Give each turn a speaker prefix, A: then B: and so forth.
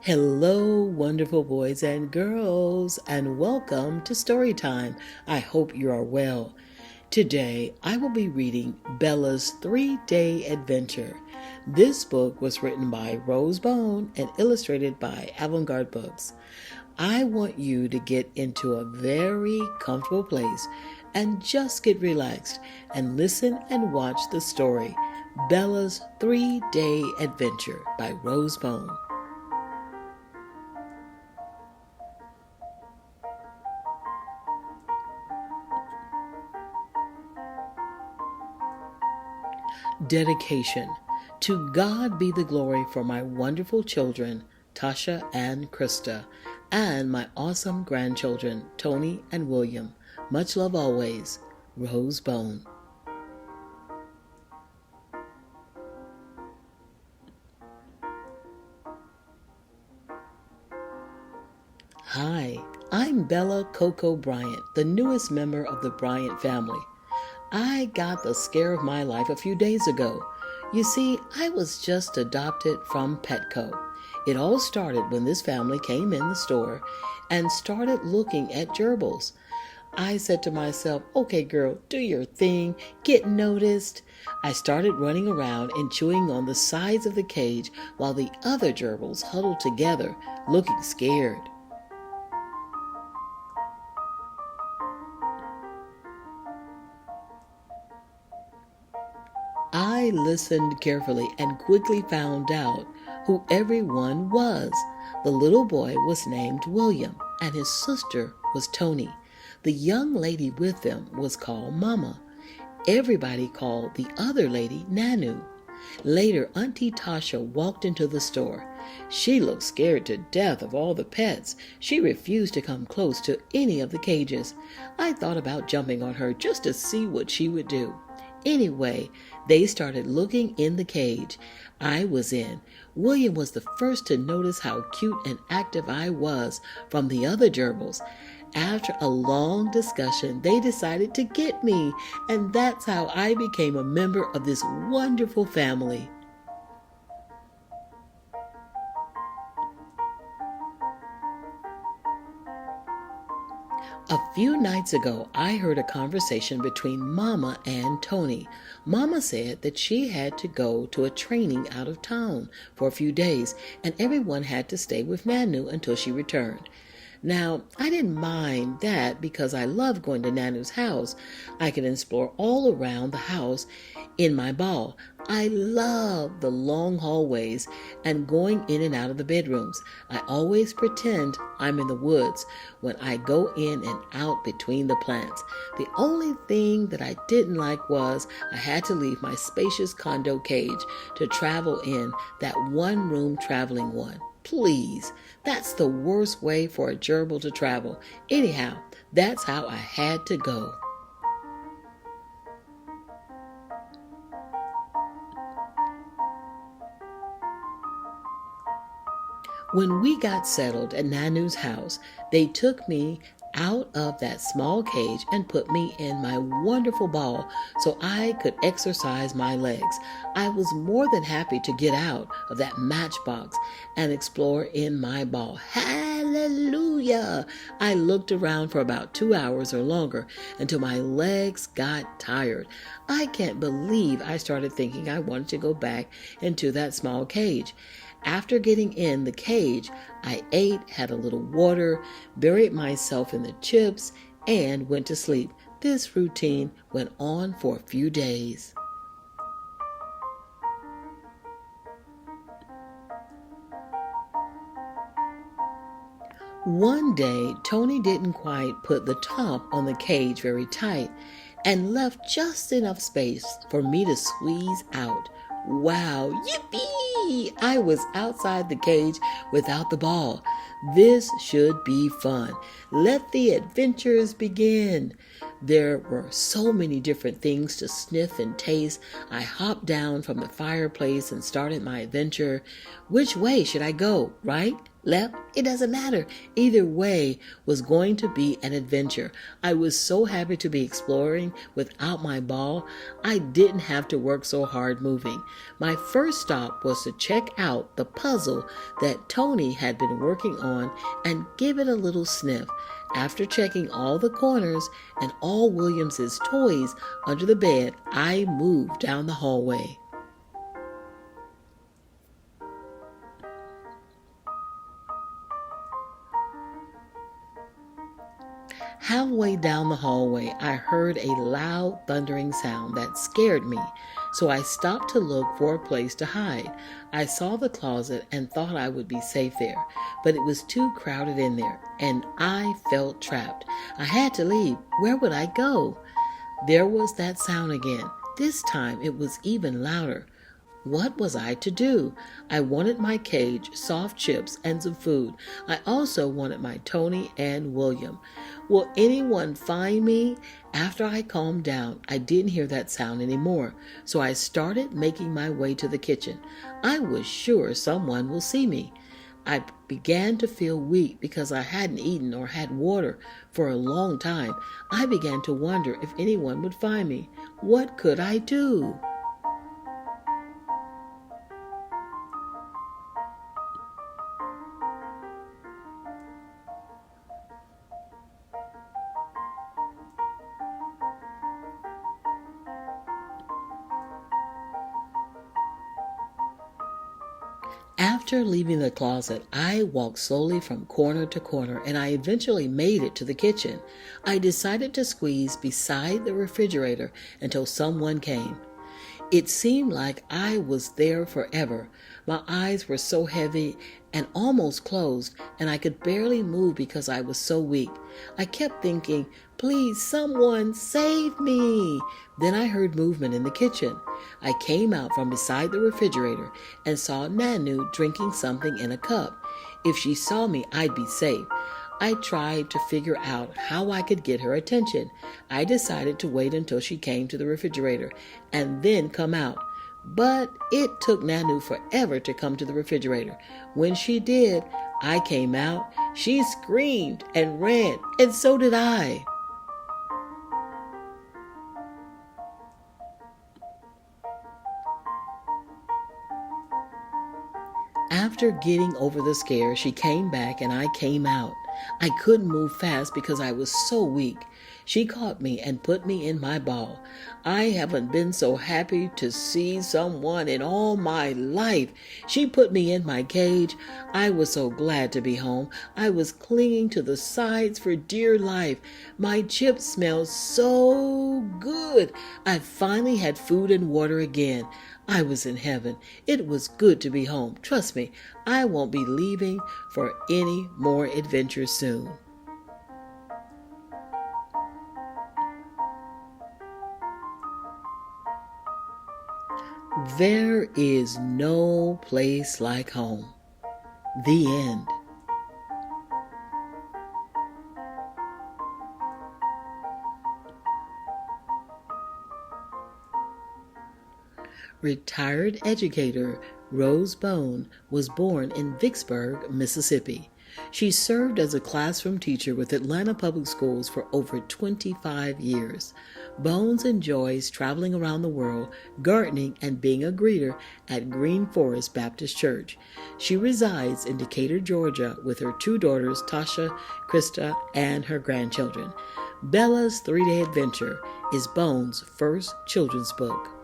A: Hello, wonderful boys and girls, and welcome to Storytime. I hope you are well. Today, I will be reading Bella's 3-Day Adventure. This book was written by Rose Bone and illustrated by Avant-Garde Books. I want you to get into a very comfortable place and just get relaxed and listen and watch the story, Bella's 3-Day Adventure by Rose Bone. Dedication. To God be the glory for my wonderful children, Tasha and Krista, and my awesome grandchildren, Tony and William. Much love always, Rose Bone. Hi, I'm Bella Coco Bryant, the newest member of the Bryant family. I got the scare of my life a few days ago. You see, I was just adopted from Petco. It all started when this family came in the store and started looking at gerbils. I said to myself, okay girl, do your thing, get noticed. I started running around and chewing on the sides of the cage while the other gerbils huddled together, looking scared. I listened carefully and quickly found out who everyone was. The little boy was named William, and his sister was Tony. The young lady with them was called Mama. Everybody called the other lady Nanu. Later, Auntie Tasha walked into the store. She looked scared to death of all the pets. She refused to come close to any of the cages. I thought about jumping on her just to see what she would do. Anyway, they started looking in the cage I was in. William was the first to notice how cute and active I was from the other gerbils. After a long discussion, they decided to get me, and that's how I became a member of this wonderful family. A few nights ago, I heard a conversation between Mama and Tony. Mama said that she had to go to a training out of town for a few days, and everyone had to stay with Nanu until she returned. Now, I didn't mind that because I love going to Nanu's house. I could explore all around the house in my ball. I love the long hallways and going in and out of the bedrooms. I always pretend I'm in the woods when I go in and out between the plants. The only thing that I didn't like was I had to leave my spacious condo cage to travel in that one-room traveling one. Please, that's the worst way for a gerbil to travel. Anyhow, that's how I had to go. When we got settled at Nanu's house, they took me out of that small cage and put me in my wonderful ball so I could exercise my legs. I was more than happy to get out of that matchbox and explore in my ball. Hallelujah! I looked around for about 2 hours or longer until my legs got tired. I can't believe I started thinking I wanted to go back into that small cage. After getting in the cage, I ate, had a little water, buried myself in the chips, and went to sleep. This routine went on for a few days. One day, Tony didn't quite put the top on the cage very tight and left just enough space for me to squeeze out. Wow, yippee! I was outside the cage without the ball. This should be fun. Let the adventures begin. There were so many different things to sniff and taste. I hopped down from the fireplace and started my adventure. Which way should I go? Right? left, it doesn't matter. Either way was going to be an adventure. I was so happy to be exploring without my ball. I didn't have to work so hard moving. My first stop was to check out the puzzle that Tony had been working on and give it a little sniff. After checking all the corners and all Williams's toys under the bed, I moved down the hallway. Halfway down the hallway, I heard a loud thundering sound that scared me, so I stopped to look for a place to hide. I saw the closet and thought I would be safe there, but it was too crowded in there, and I felt trapped. I had to leave. Where would I go? There was that sound again. This time it was even louder. What was I to do? I wanted my cage, soft chips, and some food. I also wanted my Tony and William. Will anyone find me? After I calmed down, I didn't hear that sound anymore, so I started making my way to the kitchen. I was sure someone will see me. I began to feel weak because I hadn't eaten or had water for a long time. I began to wonder if anyone would find me. What could I do? After leaving the closet, I walked slowly from corner to corner and I eventually made it to the kitchen. I decided to squeeze beside the refrigerator until someone came. It seemed like I was there forever. My eyes were so heavy and almost closed, and I could barely move because I was so weak. I kept thinking, please, someone save me. Then I heard movement in the kitchen. I came out from beside the refrigerator and saw Nanu drinking something in a cup. If she saw me, I'd be safe. I tried to figure out how I could get her attention. I decided to wait until she came to the refrigerator and then come out. But it took Nanu forever to come to the refrigerator. When she did, I came out. She screamed and ran, and so did I. After getting over the scare, she came back and I came out. I couldn't move fast because I was so weak. She caught me and put me in my ball. I haven't been so happy to see someone in all my life. She put me in my cage. I was so glad to be home. I was clinging to the sides for dear life. My chips smelled so good. I finally had food and water again. I was in heaven. It was good to be home. Trust me, I won't be leaving for any more adventures soon. There is no place like home. The end. Retired educator Rose Bone was born in Vicksburg, Mississippi. She served as a classroom teacher with Atlanta Public Schools for over 25 years. Bones enjoys traveling around the world, gardening, and being a greeter at Green Forest Baptist Church. She resides in Decatur, Georgia, with her two daughters, Tasha, Krista, and her grandchildren. Bella's 3-Day Adventure is Bones' first children's book.